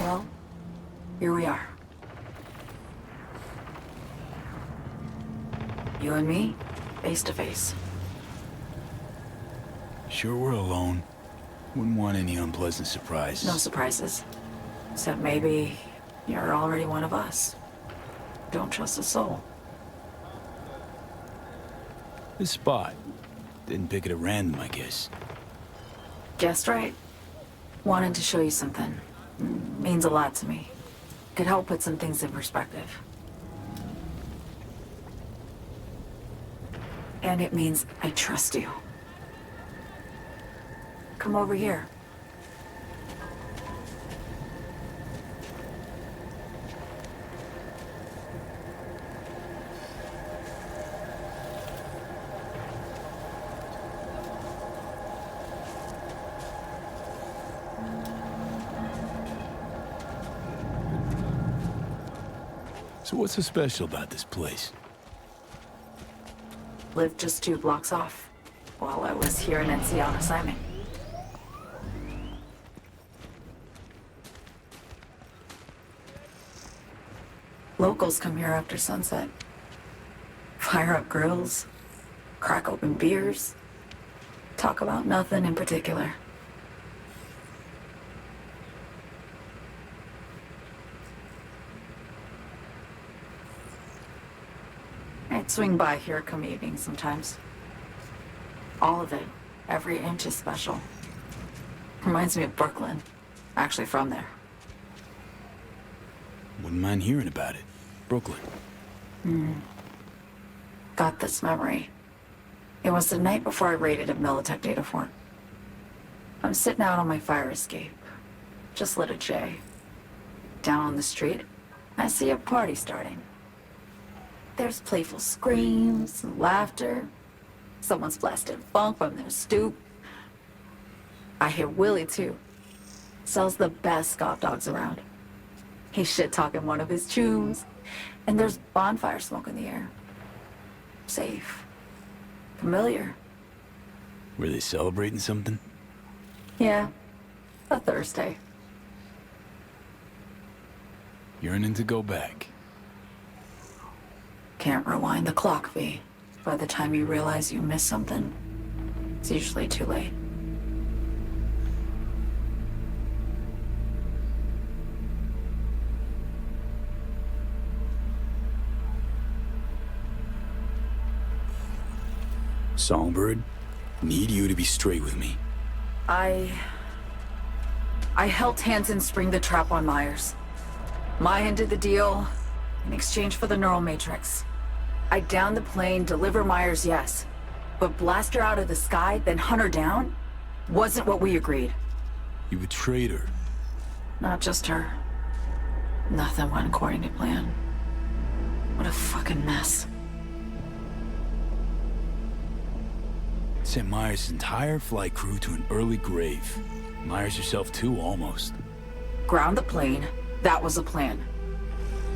Well, here we are. You and me, face to face. Sure we're alone. Wouldn't want any unpleasant surprises. No surprises. Except maybe you're already one of us. Don't trust a soul. This spot. Didn't pick it at random, I guess. Guessed right. Wanted to show you something. Means a lot to me. Could help put some things in perspective. And it means I trust you. Come over here. So what's so special about this place? Lived just 2 blocks off while I was here in NC on assignment. Locals come here after sunset. Fire up grills, crack open beers, talk about nothing in particular. I'd swing by here come evening sometimes. All of it, every inch is special. Reminds me of Brooklyn. Actually from there. Wouldn't mind hearing about it. Brooklyn. Got this memory. It was the night before I raided a Militech data fort. I'm sitting out on my fire escape. Just lit a J. Down on the street, I see a party starting. There's playful screams and laughter. Someone's blasting funk from their stoop. I hear Willie, too. Sells the best scout dogs around. He's shit-talking one of his chooms, and there's bonfire smoke in the air. Safe. Familiar. Were they celebrating something? Yeah. A Thursday. Yearning to go back. Can't rewind the clock, V. By the time you realize you missed something, it's usually too late. Songbird, need you to be straight with me. I helped Hansen spring the trap on Myers. Mayan did the deal in exchange for the neural matrix. I downed the plane, deliver Myers, yes. But blast her out of the sky, then hunt her down? Wasn't what we agreed. You betrayed her. Not just her. Nothing went according to plan. What a fucking mess. Sent Myers' entire flight crew to an early grave. Myers herself too, almost. Ground the plane, that was the plan.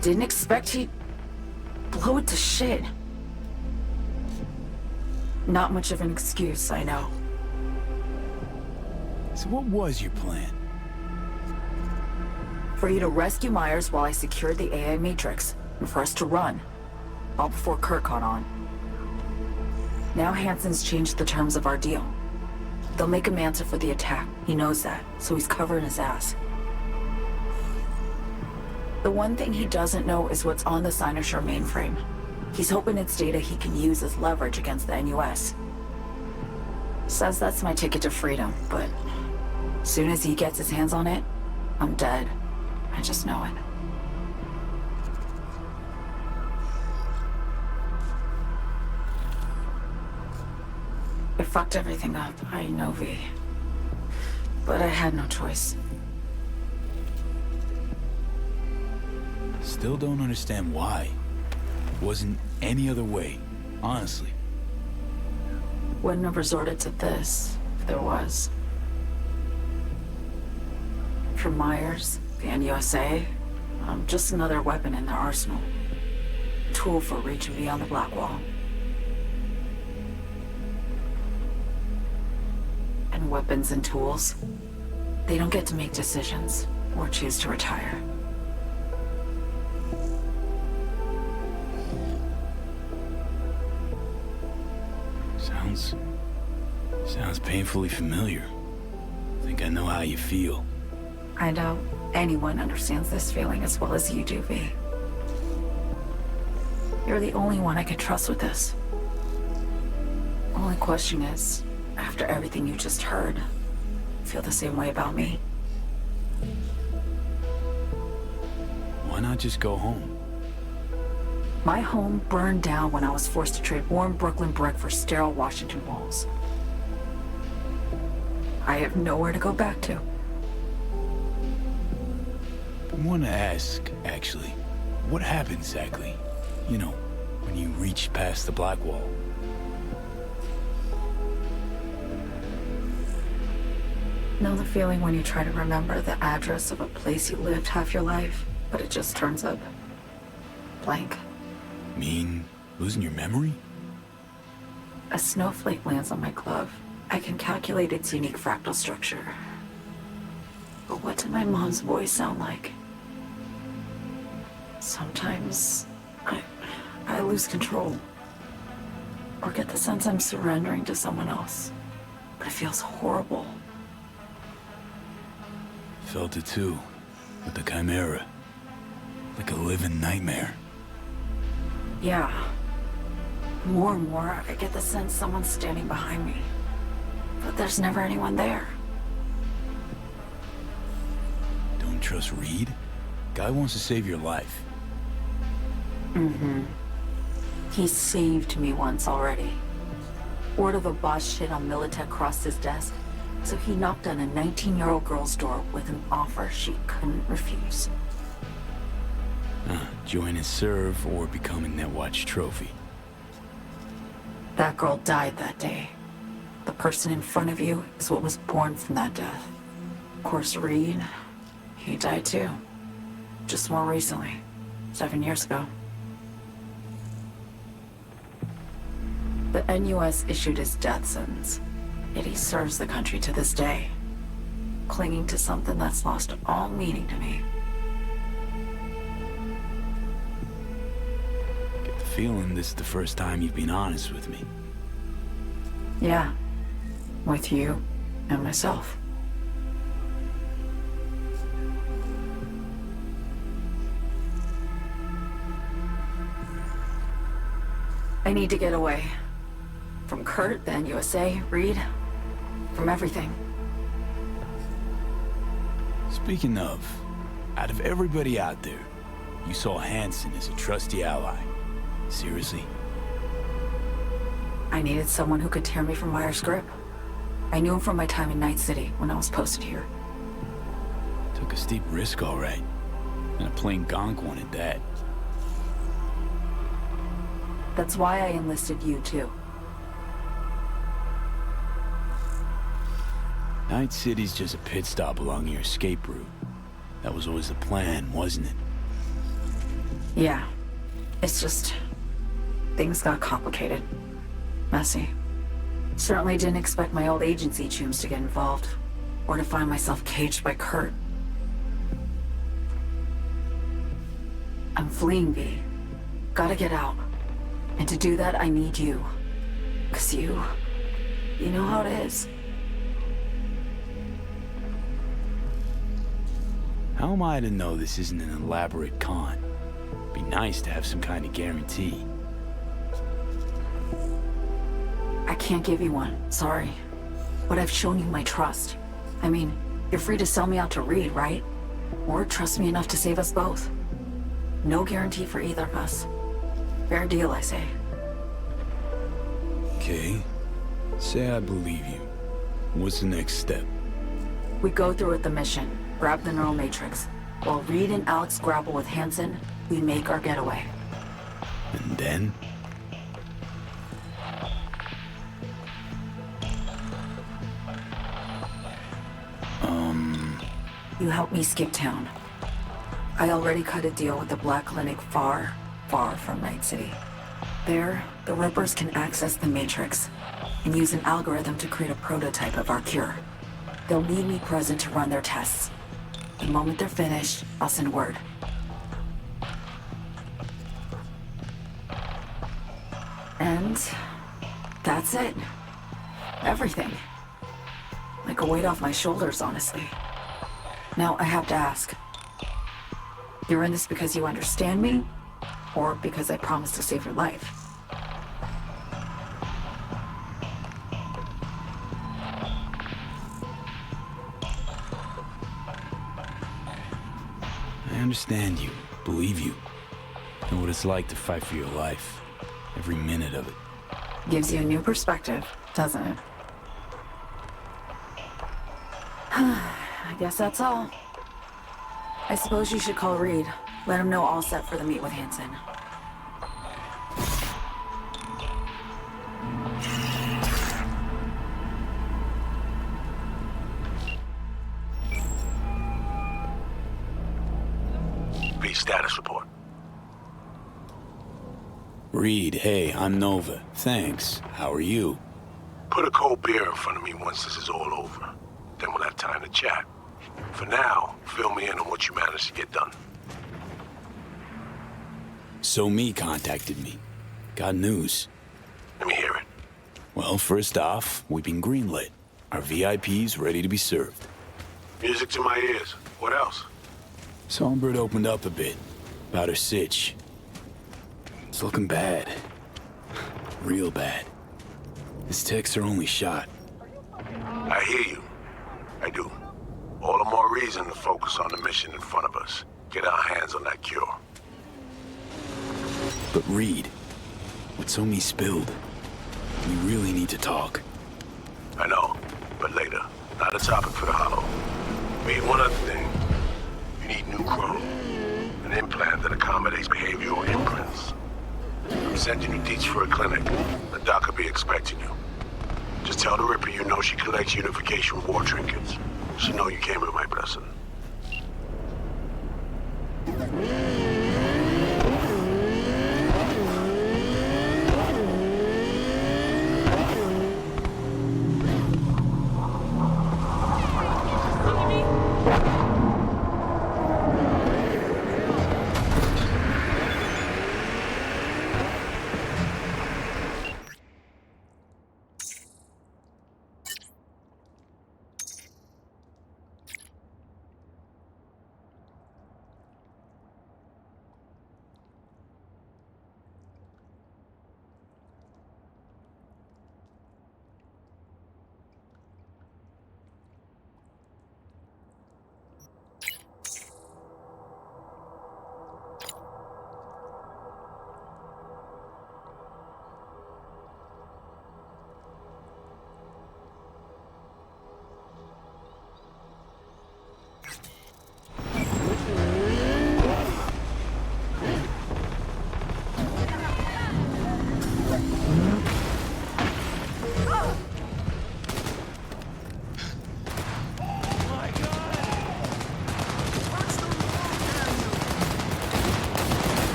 Didn't expect he'd blow it to shit. Not much of an excuse, I know. So what was your plan? For you to rescue Myers while I secured the AI Matrix, and for us to run. All before Kurt caught on. Now Hansen's changed the terms of our deal. They'll make him answer for the attack. He knows that, so he's covering his ass. The one thing he doesn't know is what's on the Cynosure mainframe. He's hoping it's data he can use as leverage against the NUS. Says that's my ticket to freedom, but as soon as he gets his hands on it, I'm dead. I just know it. I fucked everything up, I know, V. But I had no choice. Still don't understand why. Wasn't any other way, honestly. Wouldn't have resorted to this, if there was. For Myers, the NUSA, I'm just another weapon in their arsenal. A tool for reaching beyond the Black Wall. And weapons and tools, they don't get to make decisions. or choose to retire. Sounds painfully familiar. I think I know how you feel. I doubt anyone understands this feeling as well as you do, V. You're the only one I can trust with this. Only question is, after everything you just heard, feel the same way about me? Why not just go home? My home burned down when I was forced to trade warm Brooklyn brick for sterile Washington walls. I have nowhere to go back to. I want to ask, actually, what happened exactly? You know, when you reached past the black wall. Know the feeling when you try to remember the address of a place you lived half your life, but it just turns up blank? Mean losing your memory? A snowflake lands on my glove. I can calculate its unique fractal structure. But what did my mom's voice sound like? Sometimes I lose control. Or get the sense I'm surrendering to someone else. But it feels horrible. Felt it too, with the Chimera. Like a living nightmare. Yeah. More and more, I get the sense someone's standing behind me. But there's never anyone there. Don't trust Reed? Guy wants to save your life. Mm-hmm. He saved me once already. Word of a boss shit on Militech crossed his desk, so he knocked on a 19-year-old girl's door with an offer she couldn't refuse. Join and serve or become a Netwatch trophy. That girl died that day. The person in front of you is what was born from that death. Of course, Reed, he died too. Just more recently. 7 years ago. The NUS issued his death sentence, yet he serves the country to this day, clinging to something that's lost all meaning to me. Get the feeling this is the first time you've been honest with me. Yeah, with you and myself. I need to get away. From Kurt, the NUSA, Reed, from everything. Speaking of, out of everybody out there, you saw Hansen as a trusty ally. Seriously? I needed someone who could tear me from Myers' grip. I knew him from my time in Night City when I was posted here. Took a steep risk, all right. And a plain gonk one at that. That's why I enlisted you, too. Night City's just a pit stop along your escape route. That was always the plan, wasn't it? Yeah. It's just... things got complicated. Messy. Certainly didn't expect my old agency chooms to get involved. Or to find myself caged by Kurt. I'm fleeing, V. Gotta get out. And to do that, I need you. 'Cause you know how it is. How am I to know this isn't an elaborate con? Be nice to have some kind of guarantee. I can't give you one, sorry. But I've shown you my trust. I mean, you're free to sell me out to Reed, right? Or trust me enough to save us both. No guarantee for either of us. Fair deal, I say. Okay. Say I believe you. What's the next step? We go through with the mission, grab the neural matrix. While Reed and Alex grapple with Hansen, we make our getaway. And then? You help me skip town. I already cut a deal with the Black Clinic far, far from Night City. There, the Rippers can access the Matrix and use an algorithm to create a prototype of our cure. They'll need me present to run their tests. The moment they're finished, I'll send word. And that's it. Everything. Like a weight off my shoulders, honestly. Now I have to ask. You're in this because you understand me? Or because I promised to save your life? I understand you, believe you. Know what it's like to fight for your life. Every minute of it. Gives you a new perspective, doesn't it? I guess that's all. I suppose you should call Reed. Let him know all set for the meet with Hansen. V status report. Reed, hey, I'm Nova. Thanks. How are you? Put a cold beer in front of me once this is all over. Then we'll have time to chat. For now, fill me in on what you managed to get done. So Me contacted me. Got news. Let me hear it. Well, first off, we've been greenlit. Our VIP's ready to be served. Music to my ears. What else? Songbird opened up a bit about her sitch. It's looking bad. Real bad. His tech's her only shot. I hear you. I do. All the more reason to focus on the mission in front of us. Get our hands on that cure. But Reed, what's so me spilled? We really need to talk. I know, but later. Not a topic for the hollow. Wait, one other thing. You need new chrono. An implant that accommodates behavioral imprints. I'm sending you deets for a clinic. The doc will be expecting you. Just tell the Ripper you know she collects unification war trinkets. She know you came with my blessing.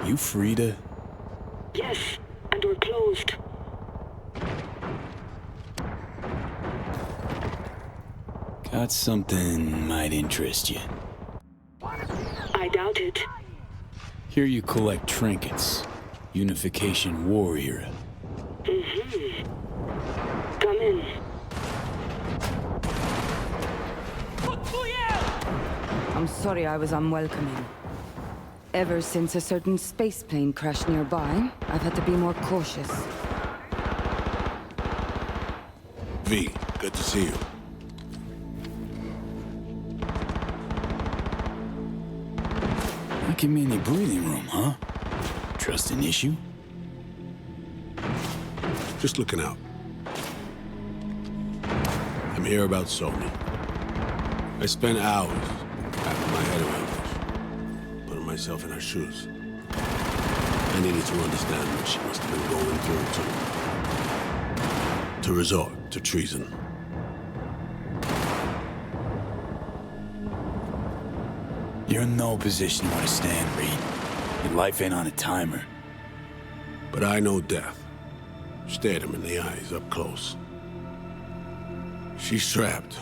You Frida? Yes, and we're closed. Got something might interest you. I doubt it. Here you collect trinkets. Unification war era. Mm-hmm. Come in. I'm sorry I was unwelcoming. Ever since a certain space plane crashed nearby, I've had to be more cautious. V, good to see you. Not give me any breathing room, huh? Trust an issue? Just looking out. I'm here about Somi. I spent hours wrapping my head around this, putting myself in her shoes. I needed to understand what she must have been going through, too. to resort to treason. You're in no position to understand, Reed. Your life ain't on a timer. But I know death. Stared him in the eyes up close. She's trapped.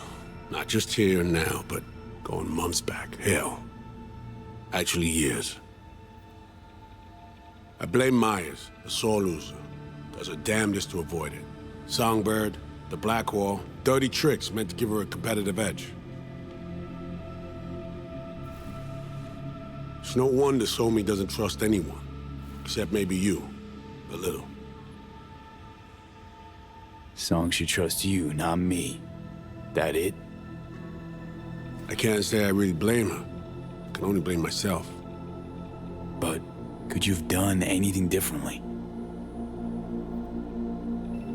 Not just here and now, but going months back. Hell. Actually years. I blame Myers, the sore loser. Does her damnedest to avoid it. Songbird, the Blackwall, dirty tricks meant to give her a competitive edge. It's no wonder Somi doesn't trust anyone. Except maybe you. A little. Song should trust you, not me. That it? I can't say I really blame her. I can only blame myself. But could you have done anything differently?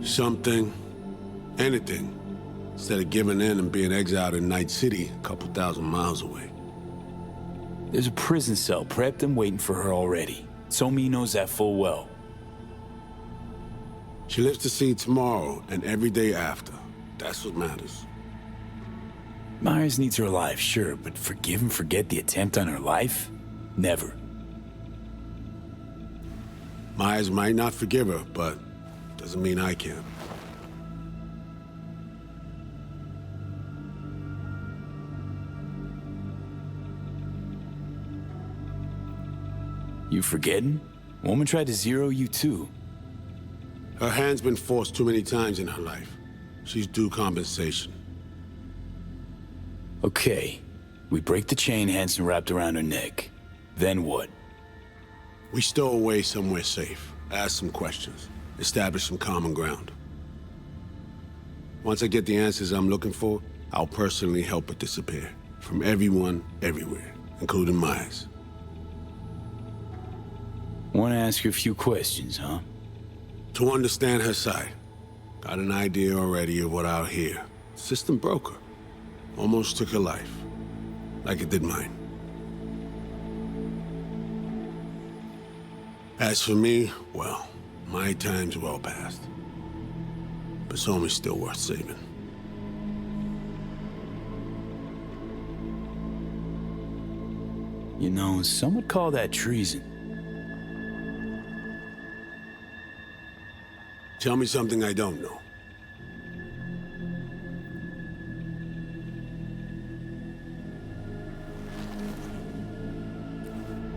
Something. Anything. Instead of giving in and being exiled in Night City, a couple thousand miles away. There's a prison cell prepped and waiting for her already. Somi knows that full well. She lives to see tomorrow and every day after. That's what matters. Myers needs her alive, sure, but forgive and forget the attempt on her life? Never. Myers might not forgive her, but doesn't mean I can. You forgetting? Woman tried to zero you too. Her hand's been forced too many times in her life. She's due compensation. Okay. We break the chain Hansen wrapped around her neck. Then what? We stow away somewhere safe, ask some questions, establish some common ground. Once I get the answers I'm looking for, I'll personally help her disappear. From everyone, everywhere, including Myers. Want to ask you a few questions, huh? To understand her side. Got an idea already of what I'll hear. System broke her. Almost took her life. Like it did mine. As for me, well, my time's well past. But Somi's still worth saving. You know, some would call that treason. Tell me something I don't know.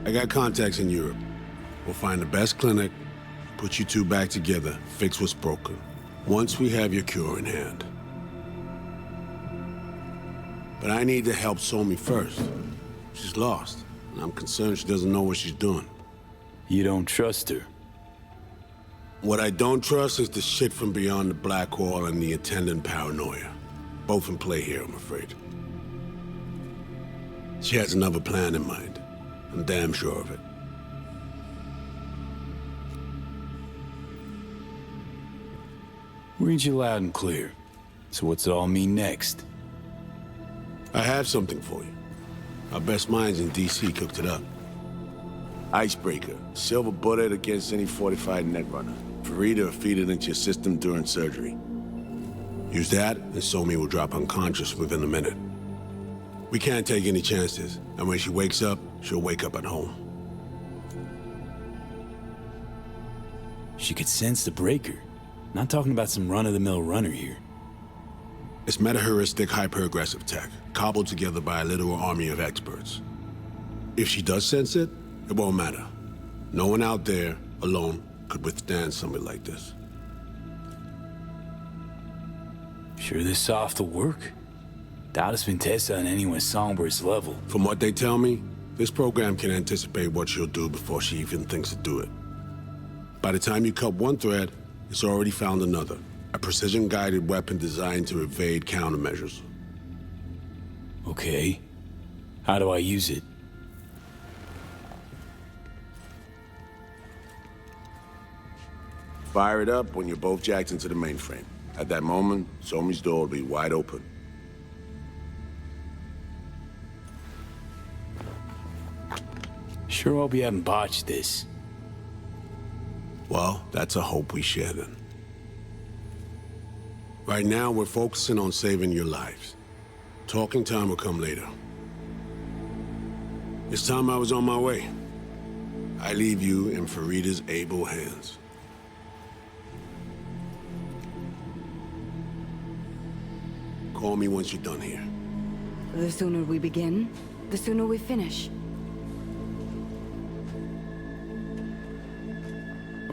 I got contacts in Europe. We'll find the best clinic, put you two back together, fix what's broken. Once we have your cure in hand. But I need to help Somi first. She's lost, and I'm concerned she doesn't know what she's doing. You don't trust her? What I don't trust is the shit from beyond the Blackwall and the attendant paranoia. Both in play here, I'm afraid. She has another plan in mind. I'm damn sure of it. Read you loud and clear. So what's it all mean next? I have something for you. Our best minds in DC cooked it up. Icebreaker. Silver bullet against any fortified Netrunner. Free to feed it into your system during surgery. Use that, and Somi will drop unconscious within a minute. We can't take any chances, and when she wakes up, she'll wake up at home. She could sense the breaker. Not talking about some run-of-the-mill runner here. It's meta-heuristic hyper-aggressive tech, cobbled together by a literal army of experts. If she does sense it, it won't matter. No one out there, alone, could withstand something like this. Sure this soft will work? Doubt it's been tested on anyone Songbird's level. From what they tell me, this program can anticipate what she'll do before she even thinks to do it. By the time you cut one thread, it's already found another. A precision-guided weapon designed to evade countermeasures. Okay. How do I use it? Fire it up when you're both jacked into the mainframe. At that moment, Somi's door will be wide open. Sure hope you haven't botched this. Well, that's a hope we share then. Right now, we're focusing on saving your lives. Talking time will come later. It's time I was on my way. I leave you in Farida's able hands. Call me once you're done here. The sooner we begin, the sooner we finish.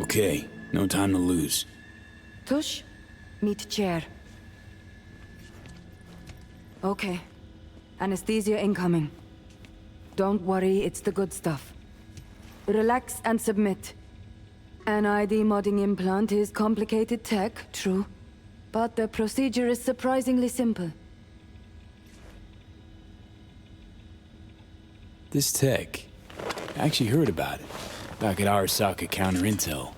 Okay, no time to lose. Tush, meet chair. Okay. Anesthesia incoming. Don't worry, it's the good stuff. Relax and submit. An ID modding implant is complicated tech, true. But the procedure is surprisingly simple. This tech, I actually heard about it. Back at Arasaka Counter Intel.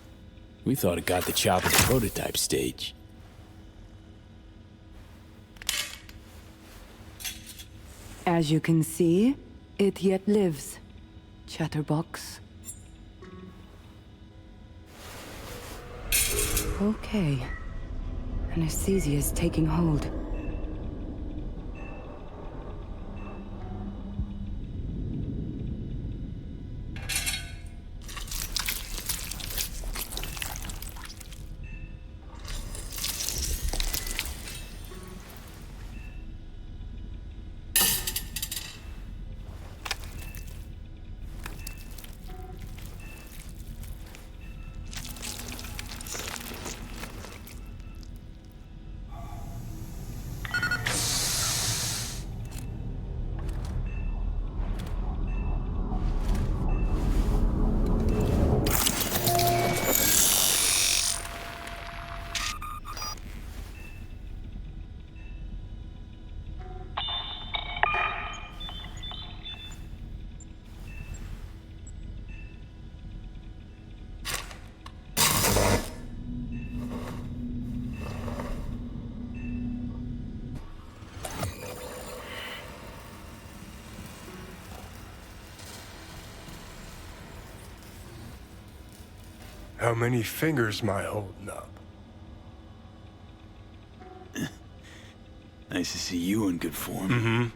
We thought it got the chop at the prototype stage. As you can see, it yet lives. Chatterbox. Okay. Anesthesia is taking hold. How many fingers am I holding up? Nice to see you in good form.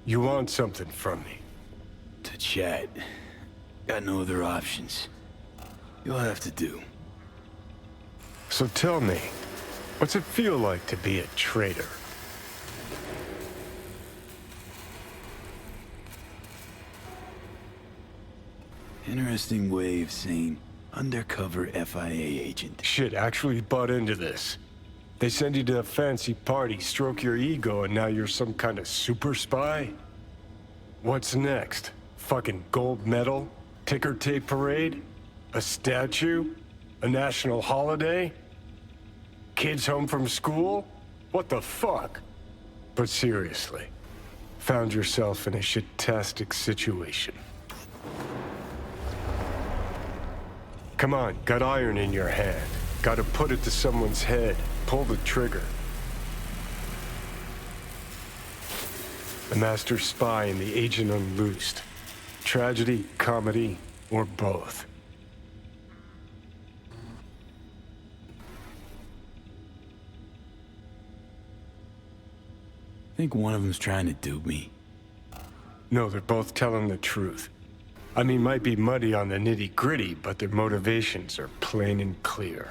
You want something from me? To chat. Got no other options. You'll have to do. So tell me, what's it feel like to be a traitor? Interesting way of saying undercover FIA agent. Shit, actually butt into this. They send you to a fancy party, stroke your ego, and now you're some kind of super spy? What's next? Fucking gold medal? Ticker tape parade? A statue? A national holiday? Kids home from school? What the fuck? But seriously, found yourself in a shit-tastic situation. Come on, got iron in your hand. Gotta put it to someone's head. Pull the trigger. The master spy and the agent unloosed. Tragedy, comedy, or both. I think one of them's trying to dupe me. No, they're both telling the truth. I mean, might be muddy on the nitty-gritty, but their motivations are plain and clear.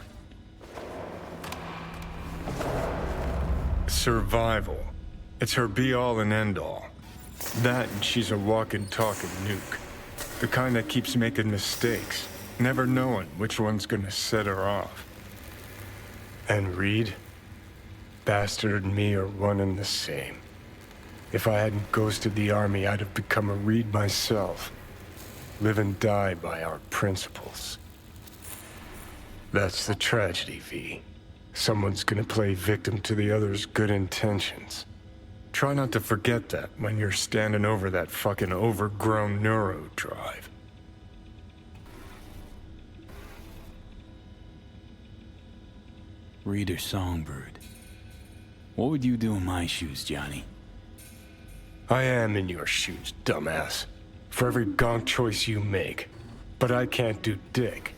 Survival. It's her be-all and end-all. That and she's a walking, talking nuke. The kind that keeps making mistakes, never knowing which one's gonna set her off. And Reed? Bastard and me are one and the same. If I hadn't ghosted the army, I'd have become a Reed myself. Live and die by our principles. That's the tragedy, V. Someone's gonna play victim to the other's good intentions. Try not to forget that when you're standing over that fucking overgrown neuro drive. Reader Songbird. What would you do in my shoes, Johnny? I am in your shoes, dumbass. For every gonk choice you make. But I can't do dick.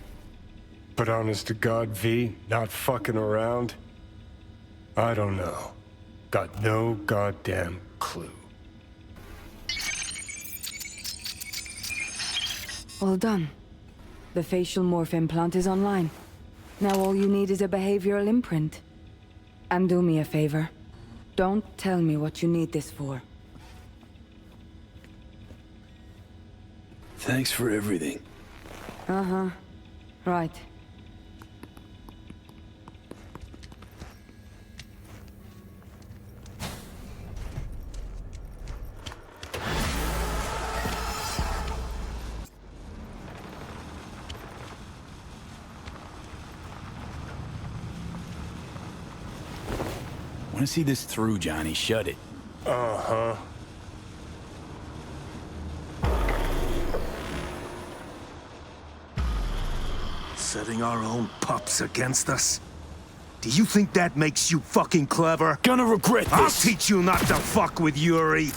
But honest to God, V, not fucking around. I don't know. Got no goddamn clue. All done. The facial morph implant is online. Now all you need is a behavioral imprint. And do me a favor. Don't tell me what you need this for. Thanks for everything. Uh-huh. Right. Want to see this through, Johnny. Shut it. Uh-huh. Setting our own pups against us? Do you think that makes you fucking clever? Gonna regret this. I'll teach you not to fuck with Yuri.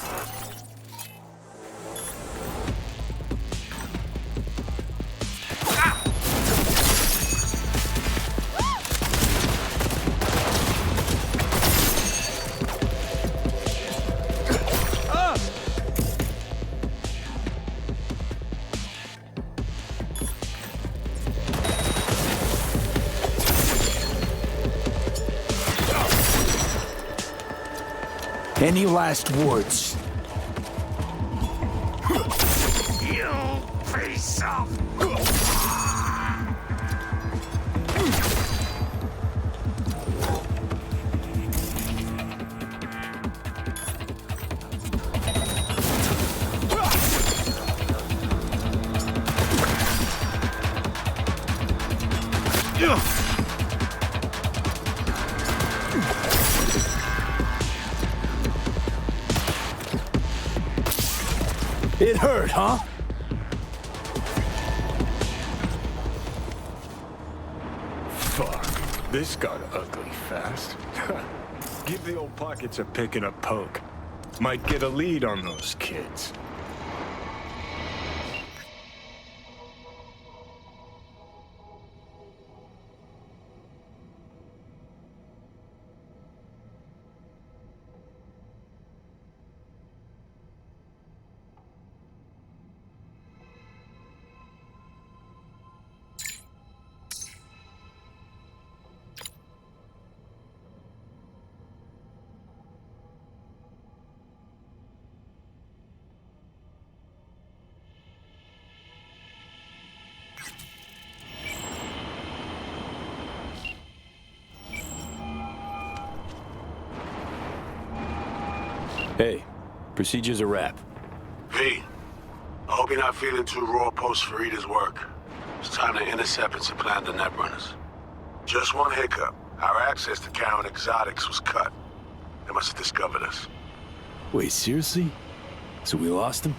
Any last words? You face off! It hurt, huh? Fuck. This got ugly fast. Give the old pockets a pick and a poke. Might get a lead on those kids. Hey, procedure's a wrap. V, I hope you're not feeling too raw post Farida's work. It's time to intercept and supplant the Netrunners. Just one hiccup. Our access to Karen Exotics was cut. They must have discovered us. Wait, seriously? So we lost him?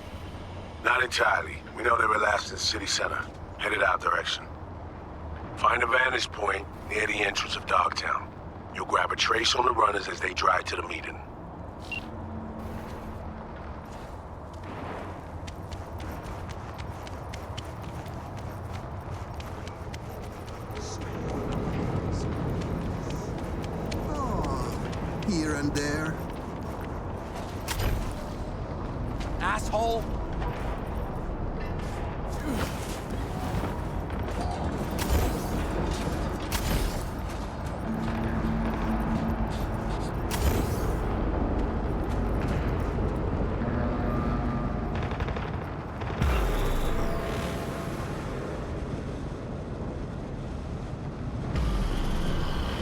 Not entirely. We know they were last in city center, headed our direction. Find a vantage point near the entrance of Dogtown. You'll grab a trace on the runners as they drive to the meeting. Here and there. Asshole!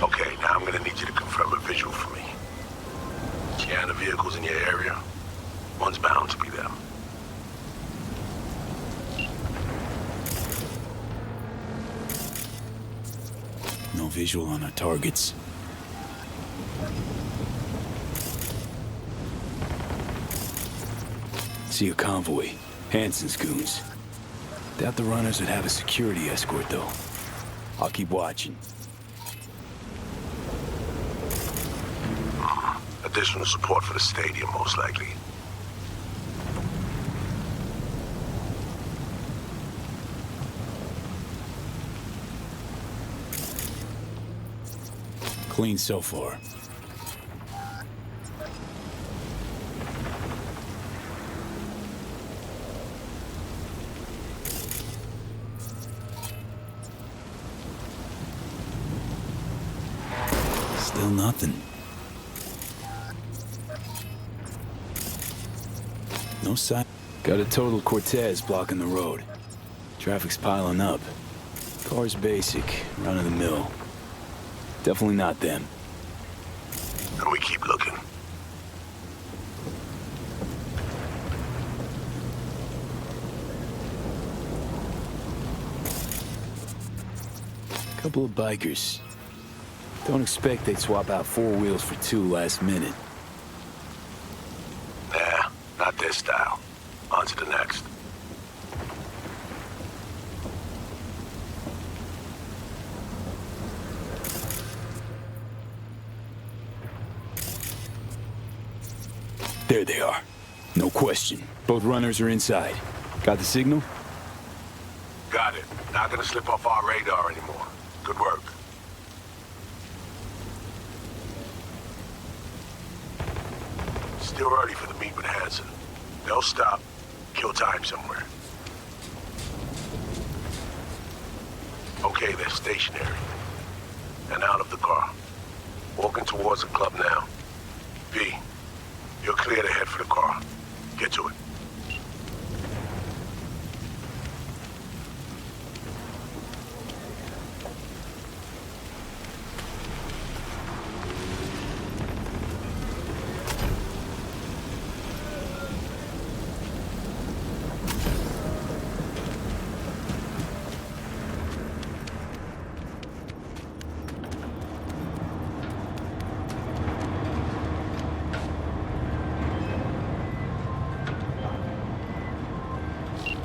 Okay, now I'm gonna need you to confirm a visual for me. Scan the vehicles in your area. One's bound to be them. No visual on our targets. See a convoy. Hansen's goons. Doubt the runners would have a security escort, though. I'll keep watching. Additional support for the stadium, most likely. Clean so far. Still nothing. No sign. Got a total Cortez blocking the road. Traffic's piling up. Car's basic, run-of-the-mill. Definitely not them. And we keep looking. Couple of bikers. Don't expect they'd swap out 4 wheels for 2 last minute. Nah, not their style. On to the next. There they are. No question. Both runners are inside. Got the signal? Got it. Not gonna slip off our radar anymore. Good work. Still early for the meet with Hansen. They'll stop, kill time somewhere. Okay, they're stationary. And out of the car. Walking towards the club now. V, you're clear to head for the car. Get to it.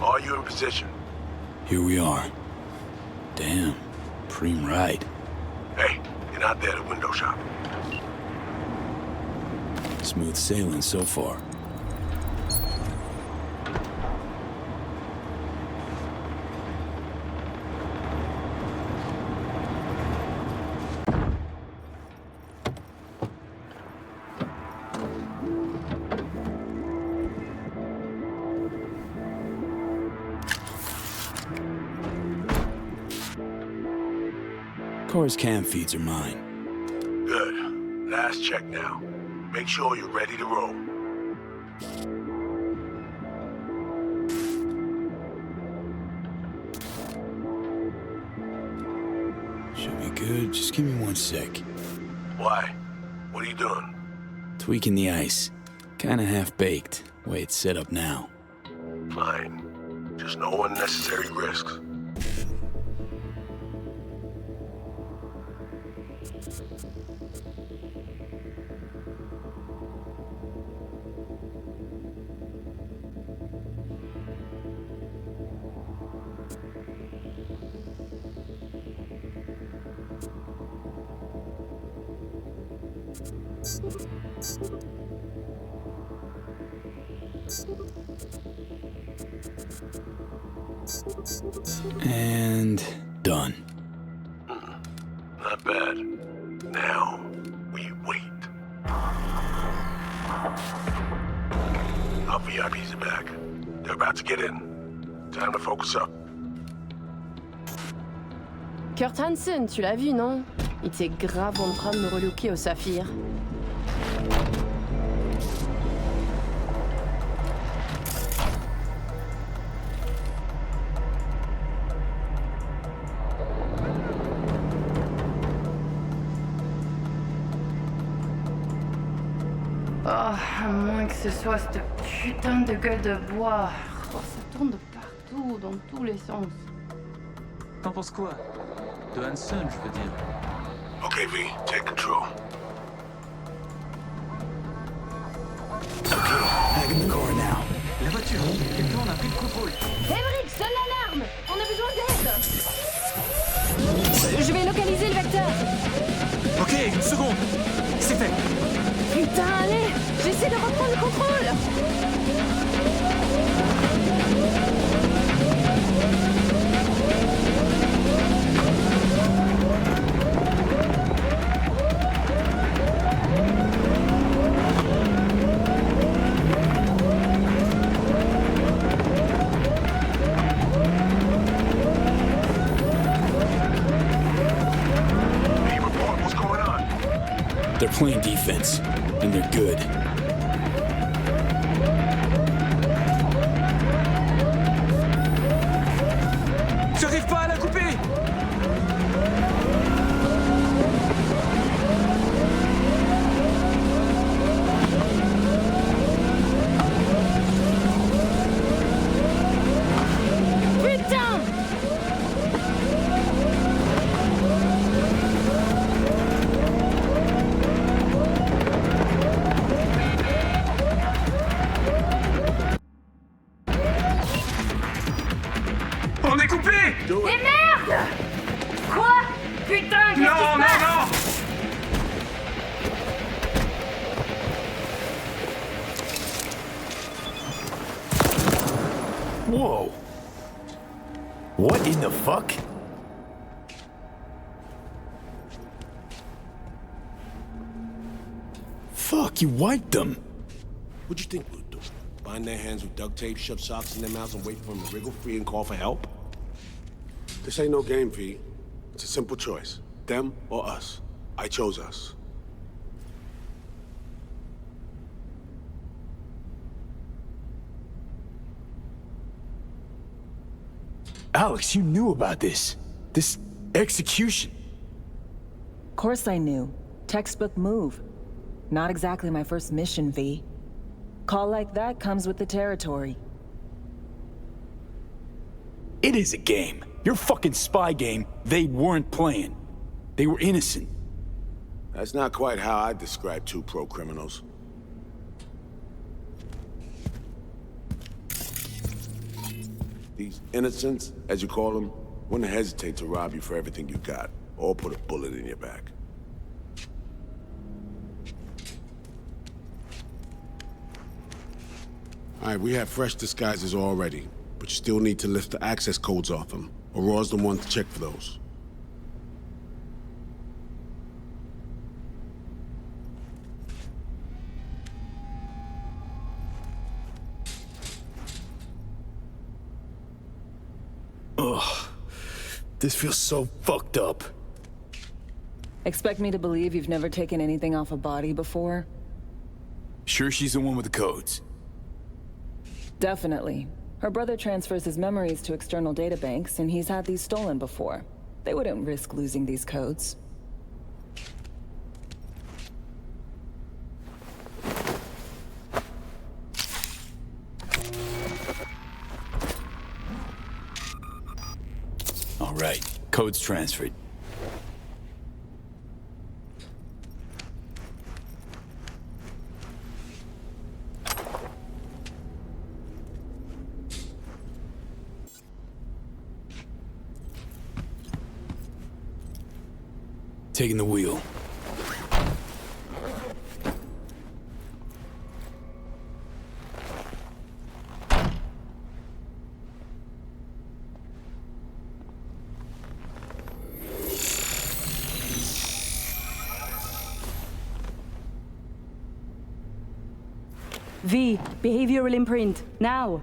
Are you in position? Here we are. Damn. Preem ride. Hey, you're not there to window shop. Smooth sailing so far. Car's cam feeds are mine. Good. Last check now. Make sure you're ready to roll. Should be good. Just give me 1 sec. Why? What are you doing? Tweaking the ice. Kinda half-baked, way it's set up now. Fine. Just no unnecessary risks. And done. Not bad. Now, we wait. Our VIPs are back. They're about to get in. Time to focus up. Kurt Hansen, tu l'as vu, non? Il était grave en train de me relooker au saphir. Oh, à moins que ce soit cette putain de gueule de bois. Oh, ça tourne de partout, dans tous les sens. T'en penses quoi? De Hansen, je veux dire. Okay, V, take control. Back in the car now. La voiture! Quelqu'un en a pris le contrôle! Emmerich, sonne l'alarme! On a besoin d'aide! Je vais localiser le vecteur! Ok, 1 seconde. C'est fait. Putain, allez! J'essaie de reprendre le contrôle! V, report. What's going on? They're playing defense, and they're good. J'arrive pas à la couper! On est coupé! Et merde! Quoi? Putain, qu'est-ce qui se passe? Whoa! What in the fuck? Fuck, you wiped them! What'd you think we'd do? Bind their hands with duct tape, shove socks in their mouths, and wait for them to wriggle free and call for help? This ain't no game, V. It's a simple choice. Them or us. I chose us. Alex, you knew about this. This execution. Course I knew. Textbook move. Not exactly my first mission, V. Call like that comes with the territory. It is a game. Your fucking spy game, they weren't playing. They were innocent. That's not quite how I describe two pro-criminals. These innocents, as you call them, wouldn't hesitate to rob you for everything you got, or put a bullet in your back. All right, we have fresh disguises already, but you still need to lift the access codes off them. Aurora's the one to check for those. Ugh. This feels so fucked up. Expect me to believe you've never taken anything off a body before? Sure she's the one with the codes? Definitely. Her brother transfers his memories to external databanks, and he's had these stolen before. They wouldn't risk losing these codes. All right, codes transferred. Taking the wheel. V, behavioral imprint, now!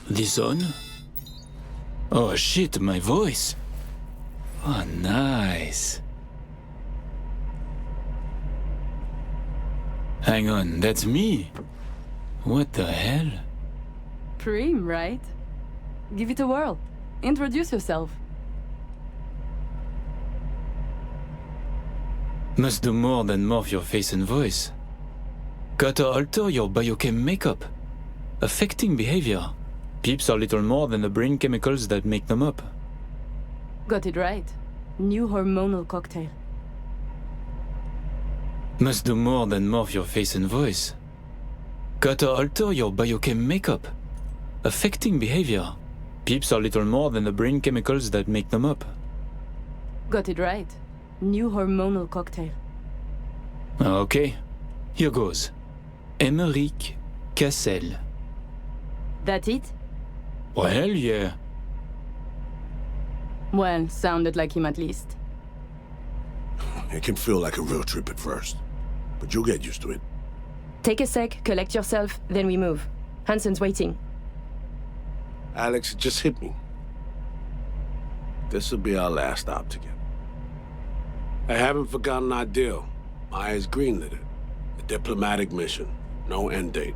This on? Oh shit, my voice. Oh, nice. Hang on, that's me? What the hell? Prim, right? Give it a whirl. Introduce yourself. Must do more than morph your face and voice. Gotta alter your biochem makeup. Affecting behavior. Peeps are little more than the brain chemicals that make them up. Got it right. New hormonal cocktail. Must do more than morph your face and voice. Gotta alter your biochem makeup. Affecting behavior. Peeps are little more than the brain chemicals that make them up. Got it right. New hormonal cocktail. Okay, here goes. Emmerich Cassel. That it? Well, yeah. Well, sounded like him at least. It can feel like a real trip at first, but you'll get used to it. Take a sec, collect yourself, then we move. Hansen's waiting. Alex, it just hit me. This'll be our last stop together. I haven't forgotten our deal. Maya's greenlit it. A diplomatic mission. No end date.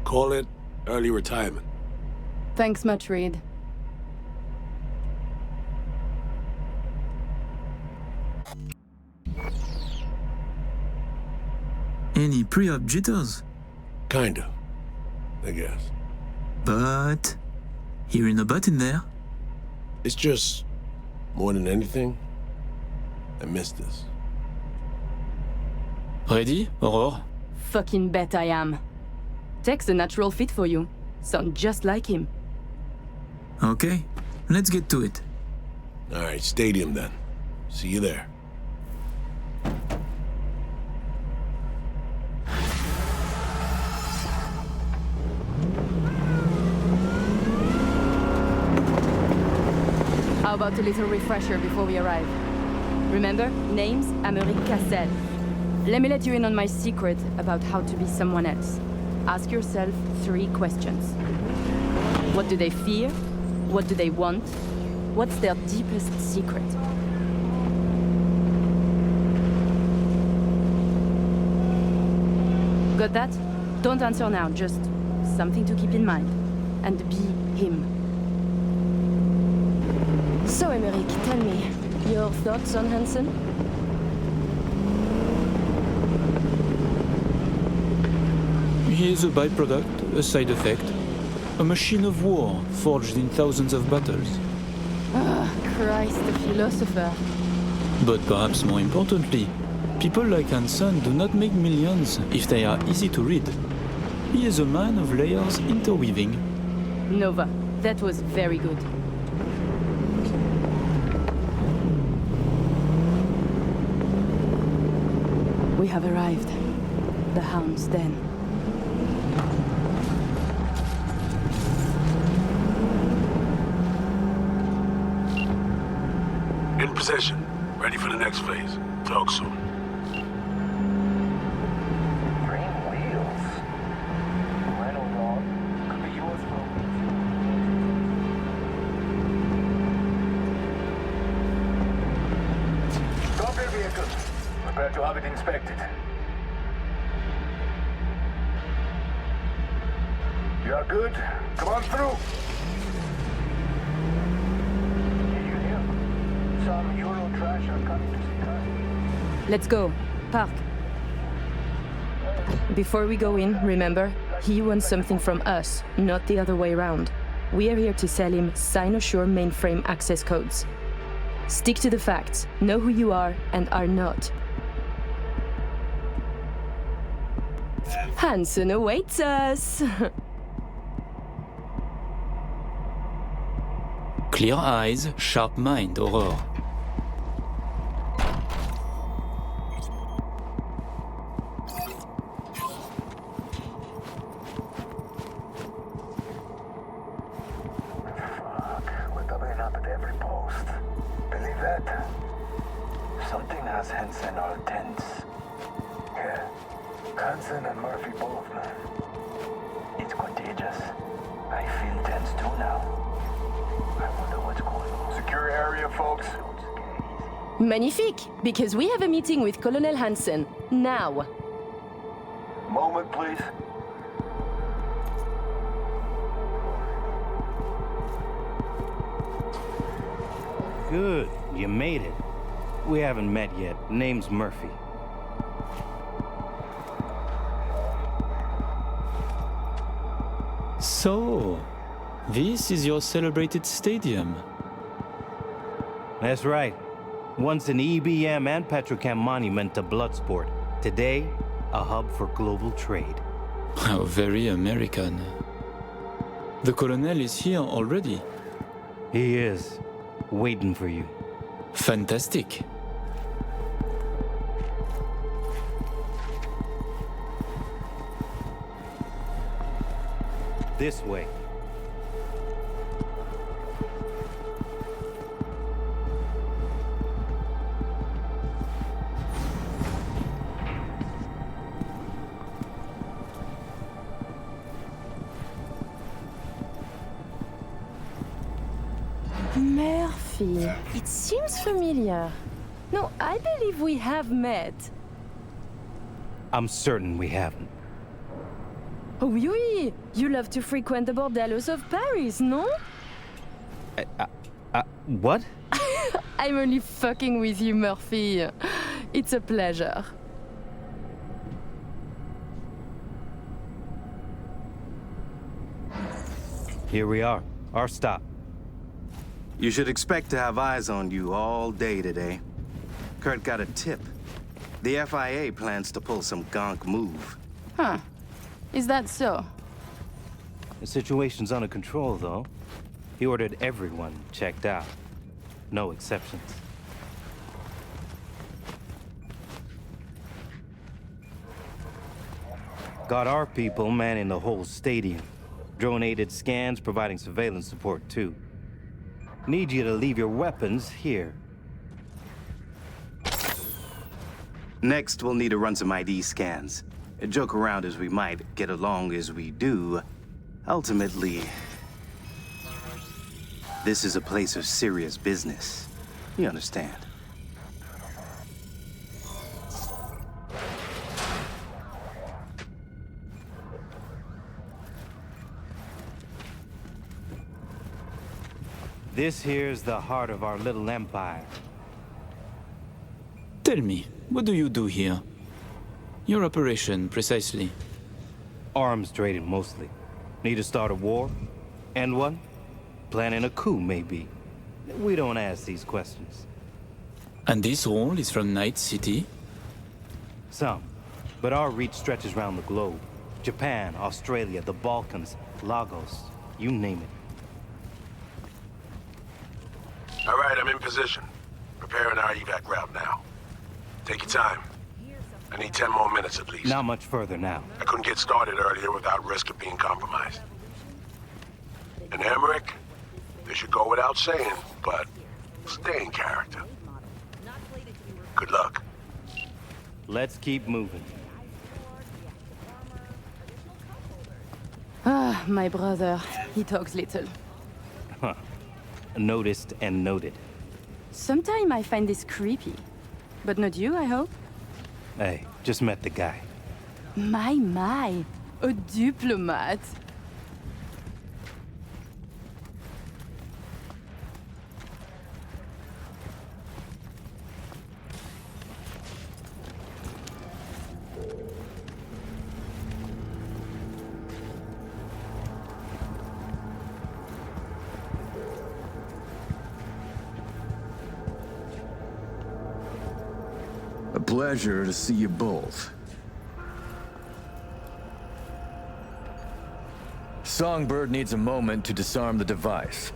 Call it early retirement. Thanks much, Reed. Any pre-op jitters? Kinda, I guess. But... hearing a but in there. It's just, more than anything, I miss this. Ready, Aurore? Fucking bet I am. Tech's a natural fit for you. Sound just like him. Okay, let's get to it. All right, stadium then. See you there. How about a little refresher before we arrive? Remember, name's Americ Cassel. Let me let you in on my secret about how to be someone else. Ask yourself 3 questions. What do they fear? What do they want? What's their deepest secret? Got that? Don't answer now, just something to keep in mind. And be him. So, Emeric, tell me, your thoughts on Hansen? He is a byproduct, a side effect. A machine of war, forged in thousands of battles. Ah, Christ, the philosopher. But perhaps more importantly, people like Hansen do not make millions if they are easy to read. He is a man of layers interweaving. Nova, that was very good. We have arrived. The Hound's Den. In possession. Ready for the next phase. Talk soon. Green wheels. Rhino dog. Could be yours for Stop your vehicle. Prepare to have it inspected. You are good. Come on through. Some Euro trash are coming to see us. Let's go. Park. Before we go in, remember, he wants something from us, not the other way around. We are here to sell him Cynosure mainframe access codes. Stick to the facts, know who you are and are not. Hansen awaits us! Clear eyes, sharp mind, Aurore. We're doubling up at every post. Believe that? Something has Hansen all tense. Yeah. Hansen and Murphy both, man. It's contagious. I feel tense too now. I wonder what's going on. Secure area, folks. Magnifique! Because we have a meeting with Colonel Hansen. Now! Moment, please. Good. You made it. We haven't met yet. Name's Murphy. So, this is your celebrated stadium. That's right. Once an EBM and Petrochem monument to bloodsport. Today, a hub for global trade. How very American. The colonel is here already. He is. Waiting for you. Fantastic. This way. Murphy, it seems familiar. No, I believe we have met. I'm certain we haven't. Oh, oui! You love to frequent the bordellos of Paris, no? What? I'm only fucking with you, Murphy. It's a pleasure. Here we are. Our stop. You should expect to have eyes on you all day today. Kurt got a tip. The FIA plans to pull some gonk move. Huh. Is that so? The situation's under control, though. He ordered everyone checked out. No exceptions. Got our people manning the whole stadium. Drone-aided scans providing surveillance support, too. Need you to leave your weapons here. Next, we'll need to run some ID scans. Joke around as we might, get along as we do. Ultimately, this is a place of serious business. You understand? This here's the heart of our little empire. Tell me, what do you do here? Your operation, precisely. Arms trading, mostly. Need to start a war? End one? Planning a coup, maybe. We don't ask these questions. And this role is from Night City? Some. But our reach stretches around the globe. Japan, Australia, the Balkans, Lagos, you name it. All right, I'm in position. Preparing our evac route now. Take your time. I need 10 more minutes at least. Not much further now. I couldn't get started earlier without risk of being compromised. And Emmerich, this should go without saying, but stay in character. Good luck. Let's keep moving. Ah, my brother. He talks little. Huh. Noticed and noted. Sometimes I find this creepy. But not you, I hope? Hey, just met the guy. My. A diplomat. A pleasure to see you both. Songbird needs a moment to disarm the device.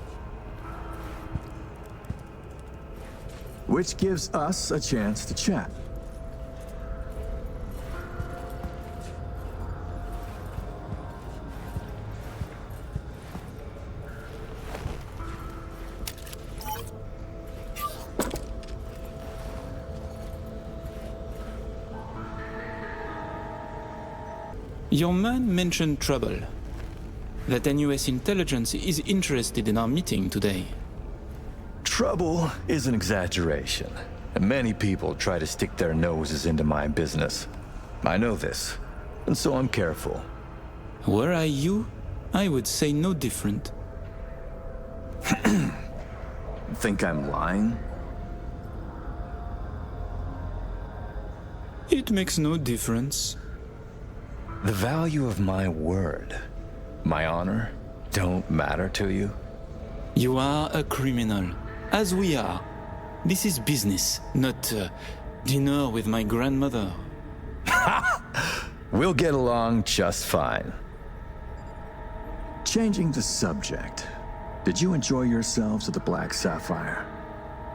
Which gives us a chance to chat. Your man mentioned trouble. That NUS intelligence is interested in our meeting today. Trouble is an exaggeration. Many people try to stick their noses into my business. I know this, and so I'm careful. Were I you, I would say no different. Think I'm lying? It makes no difference. The value of my word, my honor, don't matter to you? You are a criminal, as we are. This is business, not dinner with my grandmother. We'll get along just fine. Changing the subject. Did you enjoy yourselves at the Black Sapphire?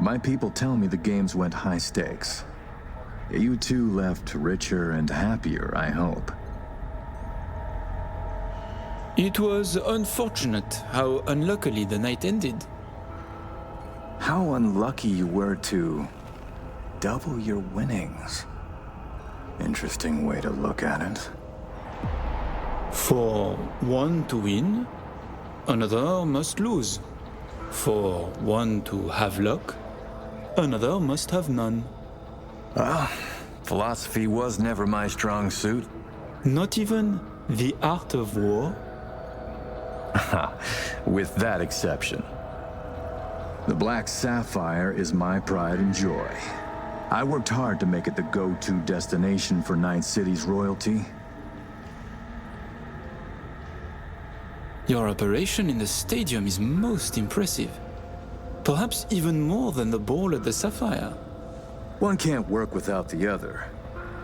My people tell me the games went high stakes. You two left richer and happier, I hope. It was unfortunate how unluckily the night ended. How unlucky you were to double your winnings. Interesting way to look at it. For one to win, another must lose. For one to have luck, another must have none. Well, philosophy was never my strong suit. Not even the art of war? With that exception. The Black Sapphire is my pride and joy. I worked hard to make it the go-to destination for Night City's royalty. Your operation in the stadium is most impressive. Perhaps even more than the ball at the Sapphire. One can't work without the other.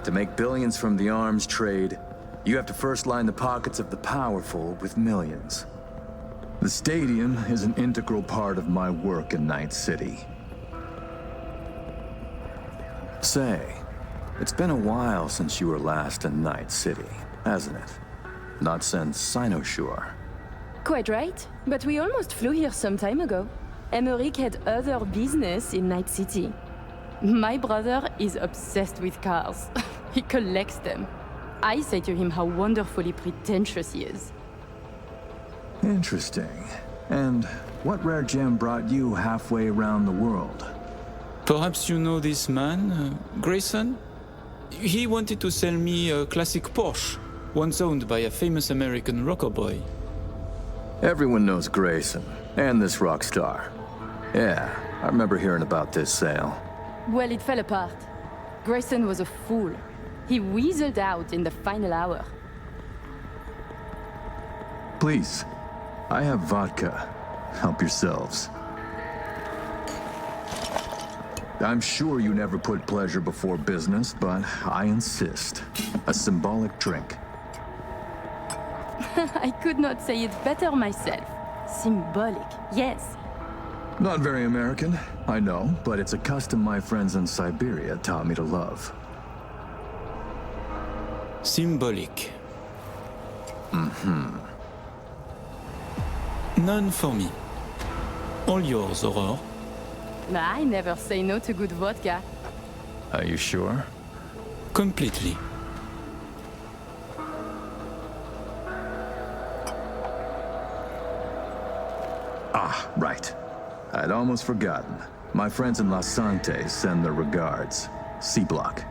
To make billions from the arms trade, you have to first line the pockets of the powerful with millions. The stadium is an integral part of my work in Night City. Say, it's been a while since you were last in Night City, hasn't it? Not since Cynosure. Quite right, but we almost flew here some time ago. Emmerich had other business in Night City. My brother is obsessed with cars. He collects them. I say to him how wonderfully pretentious he is. Interesting. And what rare gem brought you halfway around the world? Perhaps you know this man, Grayson? He wanted to sell me a classic Porsche, once owned by a famous American rocker boy. Everyone knows Grayson, and this rock star. Yeah, I remember hearing about this sale. Well, it fell apart. Grayson was a fool. He weaseled out in the final hour. Please, I have vodka. Help yourselves. I'm sure you never put pleasure before business, but I insist. A symbolic drink. I could not say it better myself. Symbolic, yes. Not very American, I know, but it's a custom my friends in Siberia taught me to love. Symbolic. Mm-hmm. None for me. All yours, Aurore. I never say no to good vodka. Are you sure? Completely. Ah, right. I'd almost forgotten. My friends in La Sante send their regards. C-Block.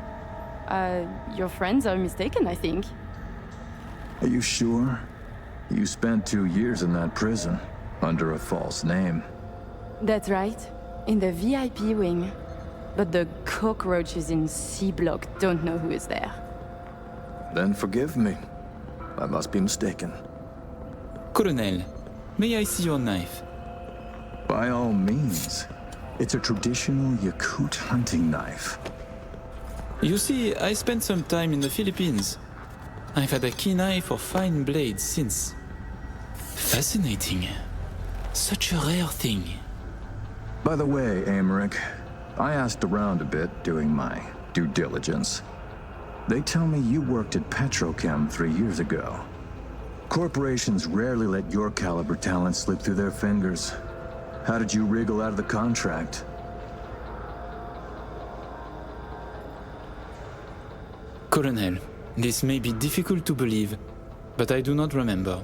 Your friends are mistaken, I think. Are you sure? You spent 2 years in that prison, under a false name. That's right. In the VIP wing. But the cockroaches in C-Block don't know who is there. Then forgive me. I must be mistaken. Colonel, may I see your knife? By all means. It's a traditional Yakut hunting knife. You see, I spent some time in the Philippines. I've had a keen eye for fine blades since. Fascinating. Such a rare thing. By the way, Emmerich, I asked around a bit doing my due diligence. They tell me you worked at Petrochem 3 years ago. Corporations rarely let your caliber talent slip through their fingers. How did you wriggle out of the contract? Colonel, this may be difficult to believe, but I do not remember.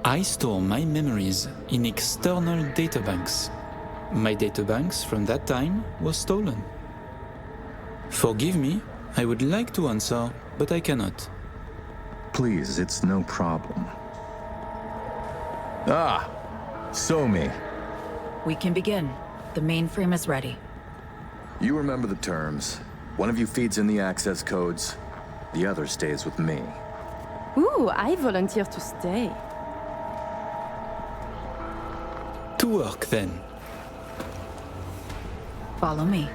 I store my memories in external databanks. My databanks from that time was stolen. Forgive me, I would like to answer, but I cannot. Please, it's no problem. Ah! Somi. We can begin. The mainframe is ready. You remember the terms. One of you feeds in the access codes. The other stays with me. Ooh, I volunteer to stay. To work, then. Follow me.